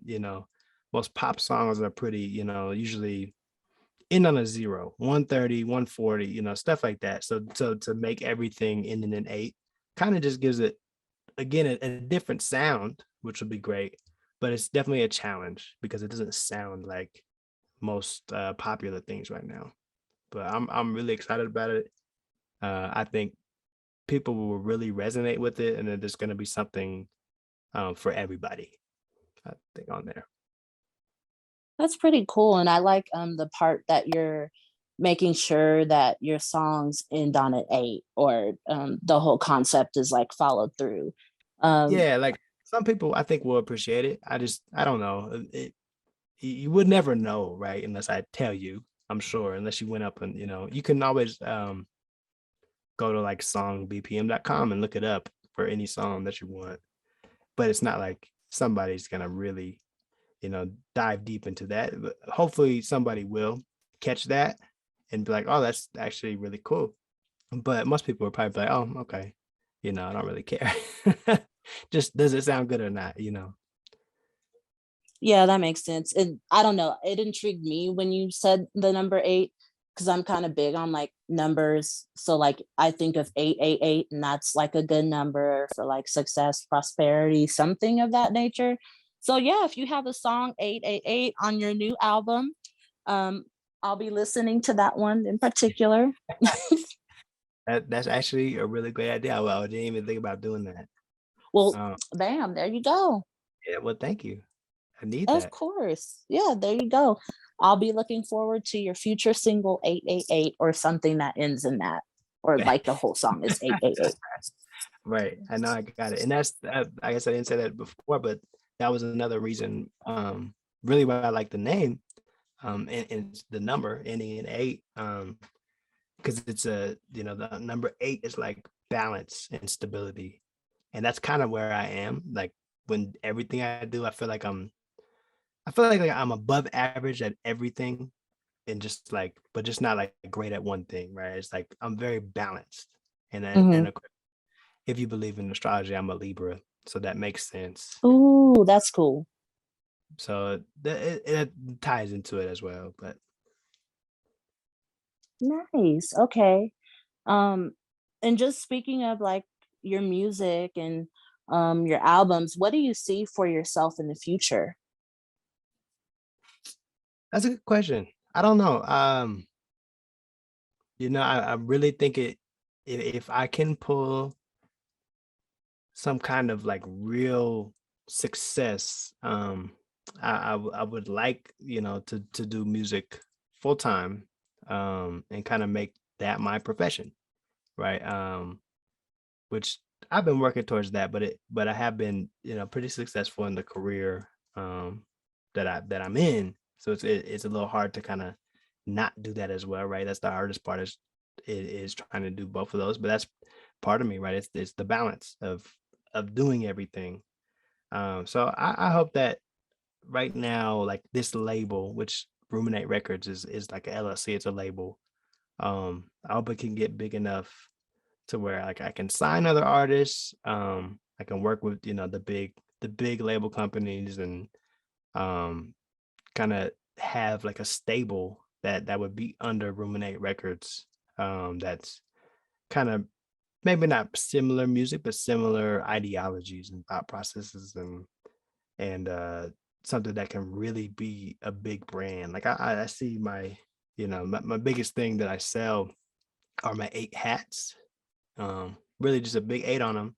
Most pop songs are pretty, usually end on a 0, 130, 140, stuff like that. So to make everything end in an 8 kind of just gives it, again, a different sound, which would be great. But it's definitely a challenge, because it doesn't sound like most popular things right now. But I'm really excited about it. I think people will really resonate with it, and then there's going to be something for everybody, I think, on there. That's pretty cool, and I like, the part that you're making sure that your songs end on an 8, or, the whole concept is, like, followed through. Um, Yeah, like, some people I think will appreciate it. I don't know. You would never know, right? Unless I tell you, I'm sure, unless you went up and, you can always go to like songbpm.com and look it up for any song that you want. But it's not like somebody's gonna really, dive deep into that. But hopefully somebody will catch that and be like, oh, that's actually really cool. But most people are probably like, oh, okay, I don't really care. Just does it sound good or not, Yeah, that makes sense. And I don't know, it intrigued me when you said the number 8 because I'm kind of big on like numbers. So like I think of 888 and that's like a good number for like success, prosperity, something of that nature. So yeah, if you have a song 888 on your new album, um I'll be listening to that one in particular. That's actually a really great idea. I didn't even think about doing that. Well, Um, bam, there you go. yeah, well, thank you. I need Of that. course. Yeah, there you go. I'll be looking forward to your future single 888 or something that ends in that. Or like the whole song is 888. Right. I know I got it. And that's, I guess I didn't say that before, but that was another reason, really why I like the name, and it's the number ending in 8, because it's the number 8 is like balance and stability. And that's kind of where I am. Like when everything I do, I feel like I'm above average at everything and just like, but just not like great at one thing, right? It's like I'm very balanced. And Hmm. of course, if you believe in astrology, I'm a Libra, so that makes sense. Ooh, that's cool. So it ties into it as well. But Nice. Okay. Um, and just speaking of like your music and your albums, what do you see for yourself in the future? that's a good question. I don't know. I really think if I can pull some kind of like real success, I would like, to do music full time, and kind of make that my profession, right? Which I've been working towards that, but I have been, pretty successful in the career, that I'm in. So it's a little hard to kind of not do that as well, right? That's the hardest part is trying to do both of those, but that's part of me, right? It's the balance of doing everything. So I hope that right now, like this label, which Ruminate Records is like a LLC, it's a label. I hope it can get big enough to where like I can sign other artists. I can work with the big label companies and um kind of have like a stable that would be under Ruminate Records. That's kind of maybe not similar music, but similar ideologies and thought processes and something that can really be a big brand. Like I see my biggest thing that I sell are my 8 hats. Really just a big 8 on them.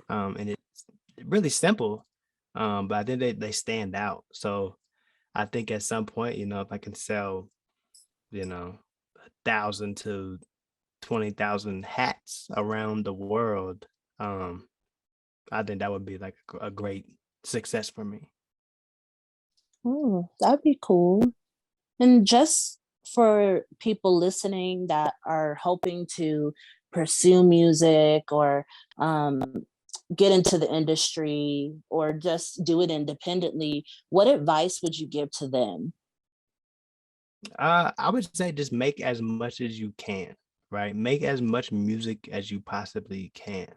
And it's really simple. But I think they stand out. So I think at some point, if I can sell, 1,000 to 20,000 hats around the world, I think that would be like a great success for me. Oh, that'd be cool. And just for people listening that are hoping to pursue music or um, get into the industry or just do it independently, what advice would you give to them? I would say just make as much as you can, right? Make as much music as you possibly can.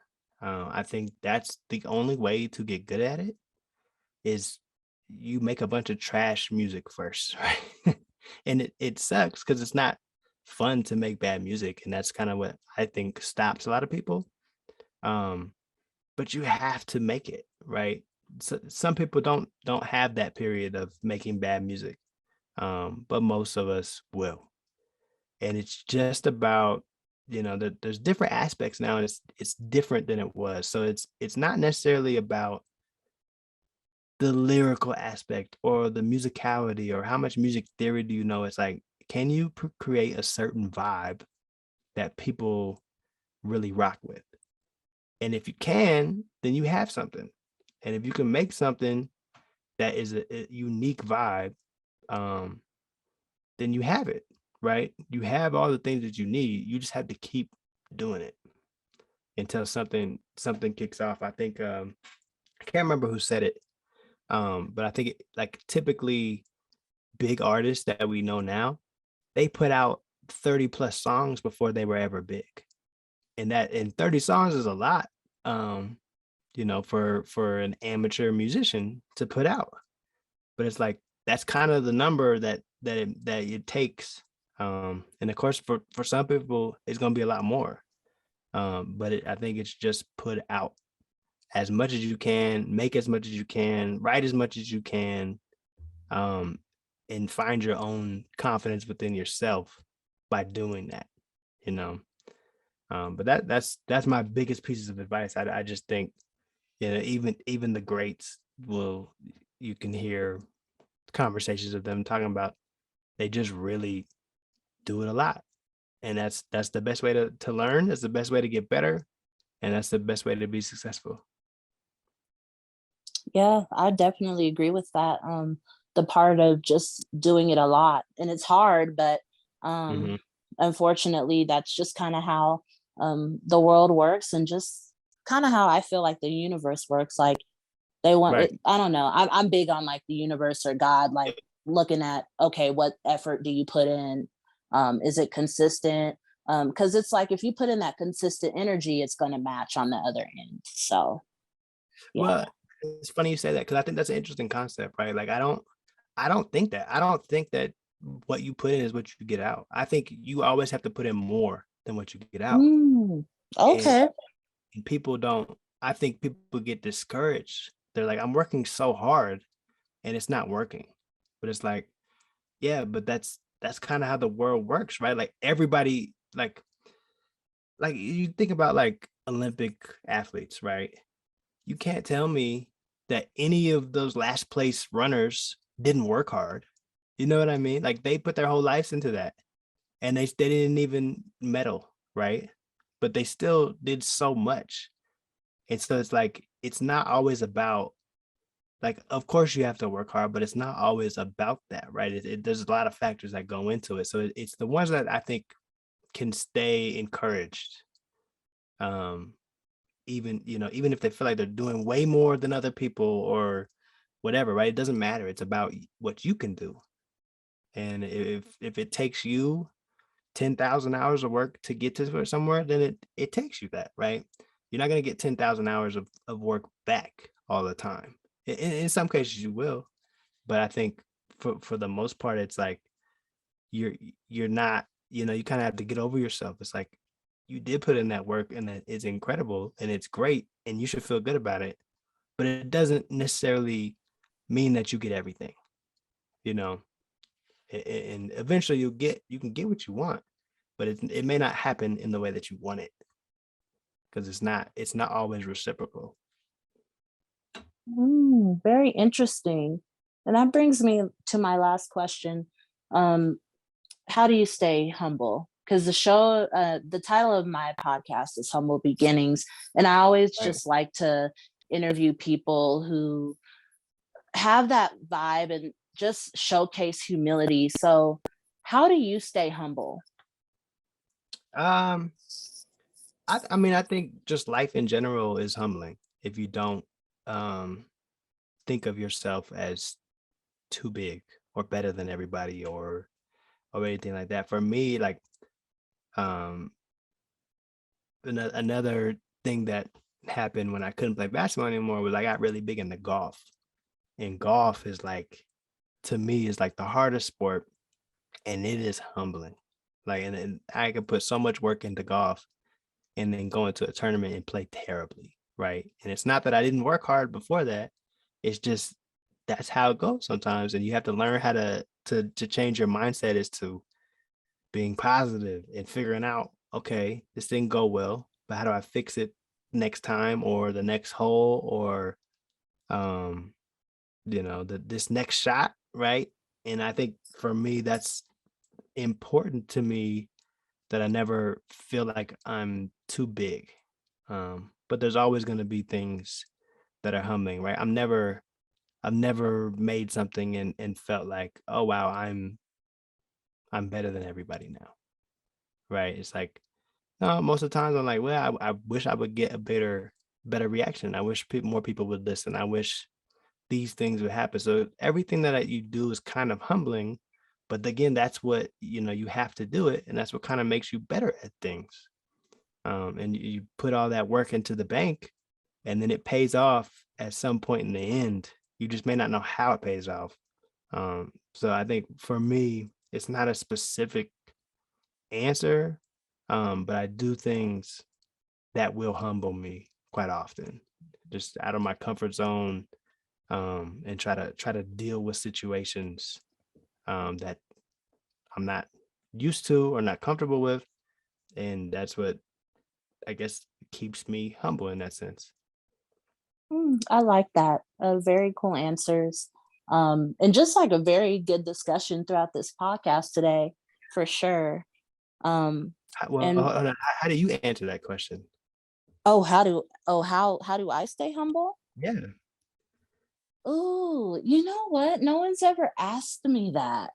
I think that's the only way to get good at it is you make a bunch of trash music first, right? And it sucks because it's not fun to make bad music, and that's kind of what I think stops a lot of people. Um, but you have to make it, right? So, some people don't have that period of making bad music, but most of us will. And it's just about, there's different aspects now, and it's different than it was. So it's not necessarily about the lyrical aspect or the musicality or how much music theory do you know. It's like, can you create a certain vibe that people really rock with? And if you can, then you have something. And if you can make something that is a unique vibe, um, then you have it, right? You have all the things that you need. You just have to keep doing it until something kicks off. I think I can't remember who said it, but I think like typically big artists that we know now, they put out 30 plus songs before they were ever big, and 30 songs is a lot, um, for an amateur musician to put out. But it's like that's kind of the number that it takes. And of course, for some people, it's gonna be a lot more. But I think it's just put out as much as you can, make as much as you can, write as much as you can, um, and find your own confidence within yourself by doing that. You know, but that's my biggest pieces of advice. I just think, even the greats will, you can hear conversations of them talking about they just really do it a lot, and that's the best way to learn. That's the best way to get better, and that's the best way to be successful. Yeah, I definitely agree with that. The part of just doing it a lot, and it's hard, but Hmm. unfortunately, that's just kind of how the world works, and just kind of how I feel like the universe works. Like they want Right. it. I don't know. I'm big on like the universe or God, like looking at, okay, what effort do you put in? Is it consistent? Because it's like if you put in that consistent energy, it's going to match on the other end. So yeah. Well, it's funny you say that, because I think that's an interesting concept, right? Like I don't think that what you put in is what you get out. I think you always have to put in more than what you get out. Mm, And, okay. and people don't, I think people get discouraged. They're like, I'm working so hard and it's not working. But it's like, yeah, but that's kind of how the world works, right? Like everybody, like you think about like Olympic athletes, right? You can't tell me that any of those last place runners didn't work hard. You know what I mean? Like they put their whole lives into that, and they didn't even medal, right? But they still did so much. And so it's like it's not always about, like, of course you have to work hard, but it's not always about that, right? There's a lot of factors that go into it. So it's the ones that I think can stay encouraged, um, even if they feel like they're doing way more than other people or whatever, right? It doesn't matter. It's about what you can do. And if it takes you 10,000 hours of work to get to somewhere, then it takes you that, right? You're not going to get 10,000 hours of work back all the time. In some cases you will, but I think for the most part, it's like you're you're not, you kind of have to get over yourself. It's like you did put in that work, and that is incredible and it's great and you should feel good about it, but it doesn't necessarily mean that you get everything, you know. And eventually you can get what you want, but it may not happen in the way that you want it, because it's not always reciprocal. Very interesting. And that brings me to my last question. Um, how do you stay humble? Because the title of my podcast is Humble Beginnings. And I always Right. just like to interview people who have that vibe and just showcase humility. So, how do you stay humble? um I mean, I think just life in general is humbling if you don't um think of yourself as too big or better than everybody, or anything like that. For me, like, um another thing that happened when I couldn't play basketball anymore was I got really big into golf. And golf is like, to me, is like the hardest sport, and it is humbling. Like, and I could put so much work into golf and then go into a tournament and play terribly, right? And it's not that I didn't work hard before that. It's just that's how it goes sometimes, and you have to learn how to change your mindset as to being positive and figuring out, okay, this didn't go well, but how do I fix it next time or the next hole, or um this next shot, right? And I think for me that's important to me, that I never feel like I'm too big. But there's always going to be things that are humbling, right? I've never made something and felt like, oh wow, I'm better than everybody now, right? It's like No, most of the times I'm like, well, I wish I would get a better reaction. I wish more people would listen. I wish these things would happen. So everything that you do is kind of humbling, but again, that's what you have to do it, and that's what kind of makes you better at things. And you put all that work into the bank, and then it pays off at some point in the end. You just may not know how it pays off. So I think for me, it's not a specific answer, but I do things that will humble me quite often, just out of my comfort zone, and try to deal with situations that I'm not used to or not comfortable with, and that's what I guess keeps me humble in that sense. I like that. Very cool answers. And just like a very good discussion throughout this podcast today, for sure. Well, And hold on. How do you answer that question? how do I stay humble? Yeah, Oh, you know what? No one's ever asked me that.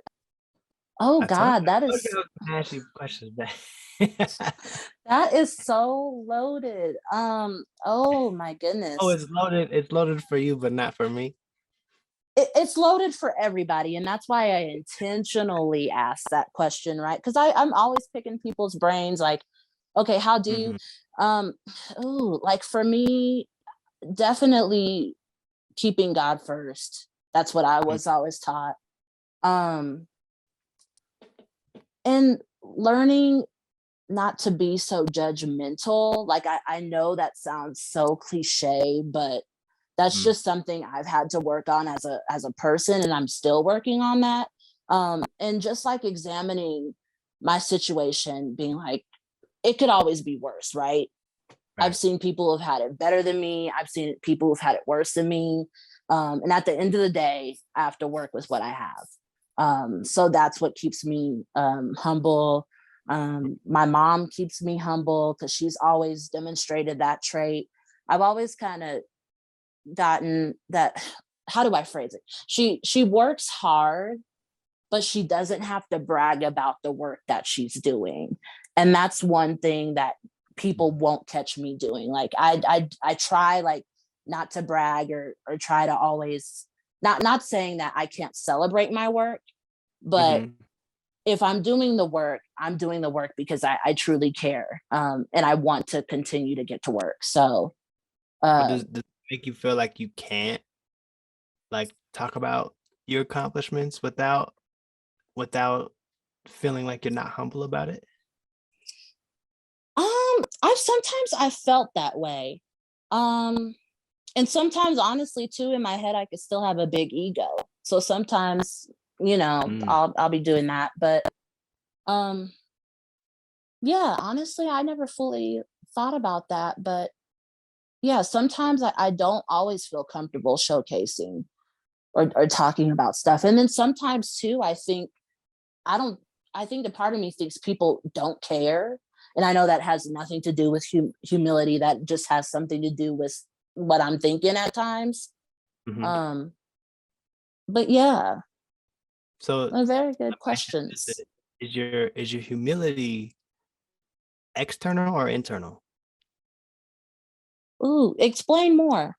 Oh I told God, you. I told you I was gonna ask you questions back. that is so loaded. Oh my Oh, goodness. it's loaded. It's loaded for you, but not for me. It's loaded for everybody, and that's why I intentionally asked that question, right? Because I'm always picking people's brains, like, okay, how do you Hmm. um oh, like for me, definitely keeping God first. That's what I was always taught. Um and learning not to be so judgmental. Like I know that sounds so cliche, but that's just something I've had to work on as a person, and I'm still working on that. And just like examining my situation, being like, it could always be worse, right? I've Right. seen people have had it better than me. I've seen people who've had it worse than me. And at the end of the day, I have to work with what I have. So that's what keeps me humble. My mom keeps me humble because she's always demonstrated that trait. I've always kind of gotten that. How do I phrase it? She works hard, but she doesn't have to brag about the work that she's doing. And that's one thing that people won't catch me doing. Like I try like not to brag or try to always, not saying that I can't celebrate my work, but Hmm. if I'm doing the work because I truly care. And I want to continue to get to work. So But uh, does it make you feel like you can't like talk about your accomplishments without feeling like you're not humble about it? I felt that way. Um, and sometimes honestly too, in my head I could still have a big ego, so sometimes Mm. I'll be doing that, but um yeah, honestly I never fully thought about that, but yeah, sometimes I don't always feel comfortable showcasing or talking about stuff, and then sometimes too I don't I think the part of me thinks people don't care, and I know that has nothing to do with humility. That just has something to do with what I'm thinking at times. Hmm. um but yeah, So very good let me ask you questions. this. Is your humility external or internal? Ooh, explain more.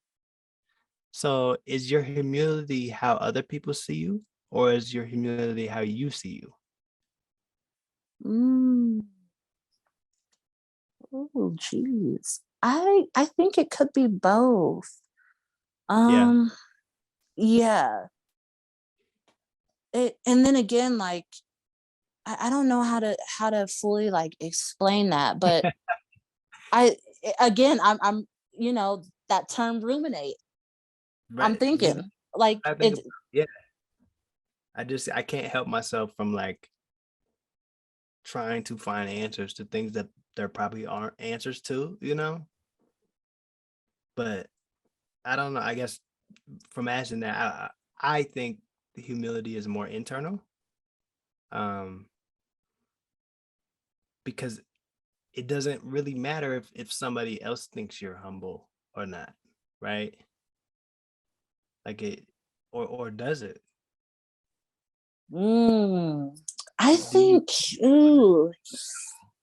So is your humility how other people see you, or is your humility how you see you? mm, oh geez, I think it could be both. Yeah. um yeah, and then again, like I don't know how to fully like explain that, but I again I'm that term ruminate. I'm Right. thinking like I think it's about, yeah. I can't help myself from like trying to find answers to things that there probably aren't answers to. But I don't know. I guess from asking that, I think the humility is more internal. Um, because it doesn't really matter if somebody else thinks you're humble or not, right? Like it, or does it? mm, I Do you? think ooh,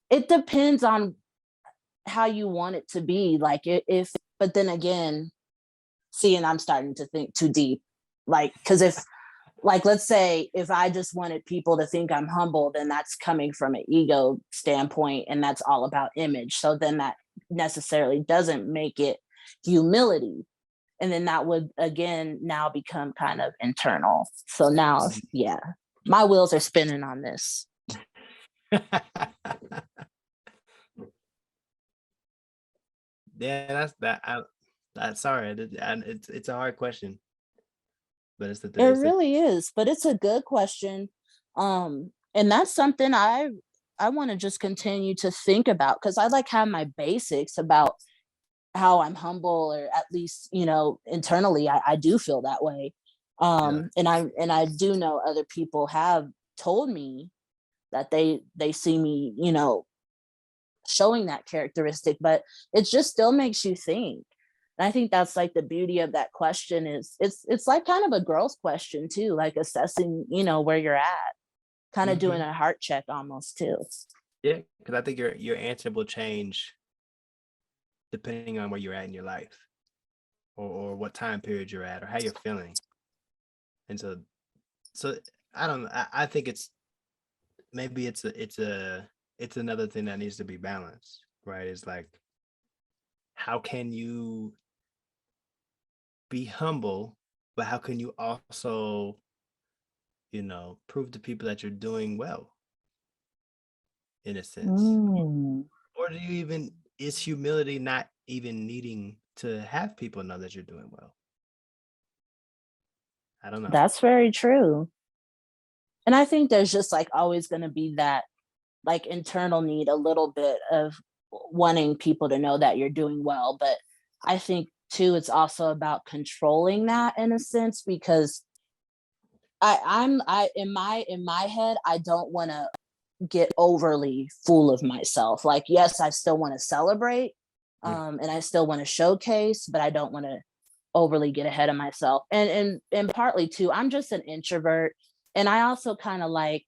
it depends on how you want it to be. Like if but then again, see, and I'm starting to think too deep. Like, because if, like, let's say if I just wanted people to think I'm humble, then that's coming from an ego standpoint, and that's all about image. So then that necessarily doesn't make it humility. And then that would again now become kind of internal. So now, yeah, my wheels are spinning on this. Yeah, that's that. That's sorry. It's a hard question, but It really is, but it's a good question. And that's something I want to just continue to think about, because I like have my basics about how I'm humble, or at least, internally I do feel that way. yeah. And I do know other people have told me that they see me, showing that characteristic, but it just still makes you think. And I think that's like the beauty of that question, is it's like kind of a growth question too, like assessing, where you're at, kind of doing Hmm. a heart check almost too. Yeah, because I think your answer will change depending on where you're at in your life, or what time period you're at, or how you're feeling. And so I don't know. I think maybe it's another thing that needs to be balanced, right? It's like, how can you be humble, but how can you also, prove to people that you're doing well, in a sense? Mm, Or do you even, is humility not even needing to have people know that you're doing well? I don't know. that's very true. And I think there's just like always going to be that like internal need a little bit of wanting people to know that you're doing well, but I think too it's also about controlling that in a sense, because I in my head I don't want to get overly full of myself. Like, yes, I still want to celebrate, Mm. and I still want to showcase, but I don't want to overly get ahead of myself. And partly too, I'm just an introvert, and I also kind of like,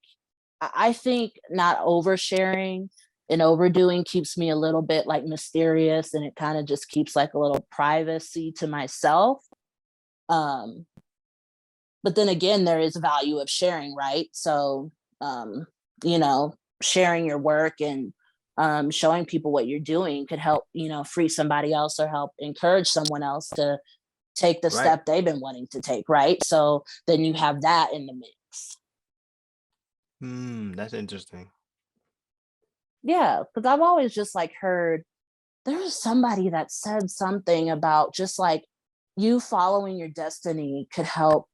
I think not oversharing and overdoing keeps me a little bit like mysterious, and it kind of just keeps like a little privacy to myself. Um, but then again, there is value of sharing, right? So, um, sharing your work and showing people what you're doing could help, free somebody else or help encourage someone else to take the Right. step they've been wanting to take, right? So then you have that in the mix. That's interesting. Yeah, because I've always just like heard there was somebody that said something about just like you following your destiny could help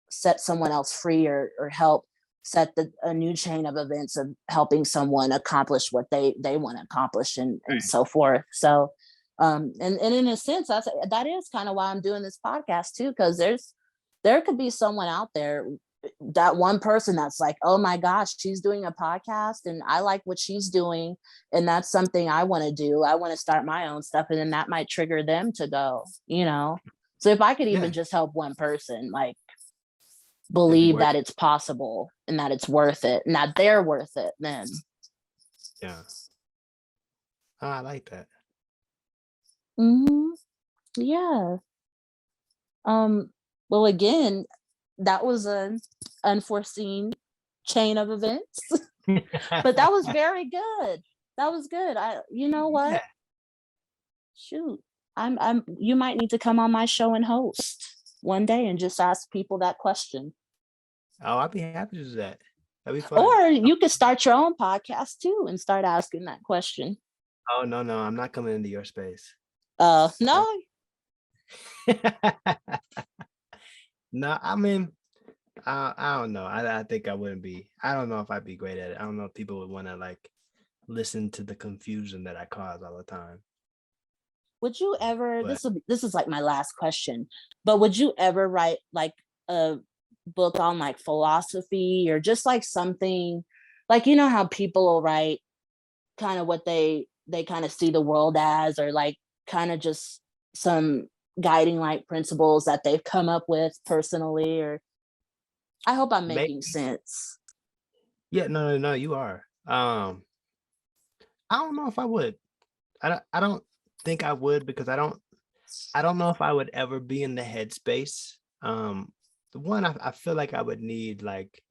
set someone else free, or help set a new chain of events of helping someone accomplish what they want to accomplish, and so forth. So and in a sense that is kind of why I'm doing this podcast too, because there could be someone out there, that one person that's like, oh my gosh, she's doing a podcast and I like what she's doing, and that's something I want to do. I want to start my own stuff, and then that might trigger them to go. So if I could even Yeah, just help one person like it'd be believe worth. that it's possible and that it's worth it and that they're worth it, then Yeah. Oh, I like that. mhm, yeah. Um, well, again, that was an unforeseen chain of events, but that was very good. That was good. You know what? Yeah. Shoot, you might need to come on my show and host one day and just ask people that question. Oh, I'd be happy to do that. That'd be fun. Or you could start your own podcast too and start asking that question. Oh, no, no, I'm not coming into your space. No. No, I mean, I don't know. I think I wouldn't be. I don't know if I'd be great at it. I don't know if people would want to like listen to the confusion that I cause all the time. Would you ever, But this is like my last question, but would you ever write like a book on like philosophy, or just like something, like how people will write kind of what they kind of see the world as, or like kind of just some guiding like principles that they've come up with personally, or I hope I'm maybe, making sense. yeah, no, no, no, you are. I don't know if I would. I don't think I would, because I don't know if I would ever be in the headspace. The one, I feel like I would need like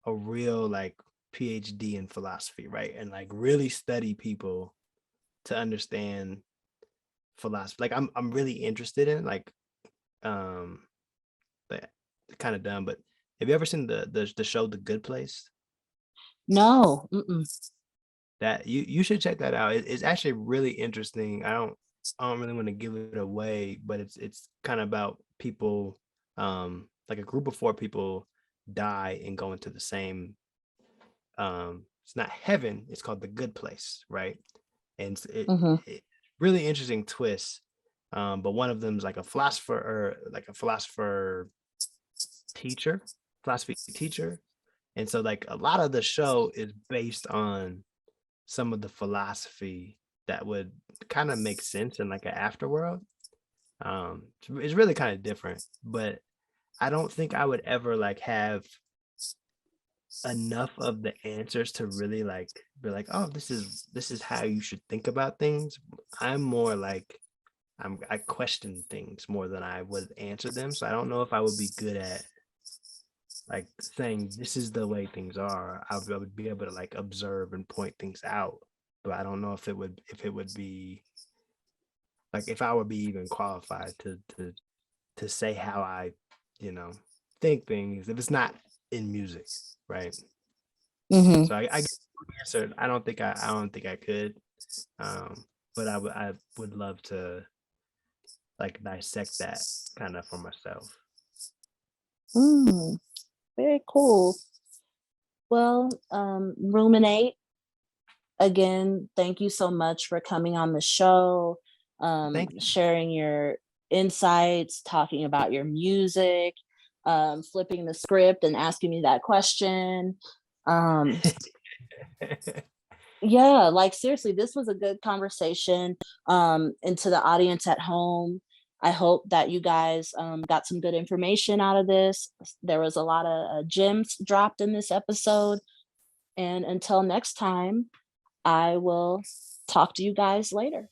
a real like PhD in philosophy, right? And like really study people to understand philosophy. Like I'm really interested in like um but kind of dumb, but have you ever seen the show The Good Place? No. Mm-mm. That you should check that out. It's actually really interesting. I don't really want to give it away, but it's kind of about people, like a group of four people die and go into the same, it's not heaven, it's called the good place, right? And Mm-hmm. it really interesting twist. But one of them's like a philosopher, or like a teacher, philosophy teacher. And so like a lot of the show is based on some of the philosophy that would kind of make sense in like an afterworld. It's really kind of different, but I don't think I would ever like have enough of the answers to really like be like, oh, this is how you should think about things. I'm more like, I question things more than I would answer them. So I don't know if I would be good at like saying this is the way things are. I would be able to like observe and point things out, but I don't know if it would be like, if I would be even qualified to say how I, you know, think things if it's not in music, right? Mm-hmm. So I guess the answer, I don't think I could. Um, but I would love to like dissect that kind of for myself. Mm, very cool. Well, Ruminate, again, thank you so much for coming on the show, Thank sharing your insights, talking about your music, flipping the script and asking me that question. Um, you. yeah, like seriously, this was a good conversation. And to the audience at home, I hope that you guys got some good information out of this. There was a lot of gems dropped in this episode. And until next time, I will talk to you guys later.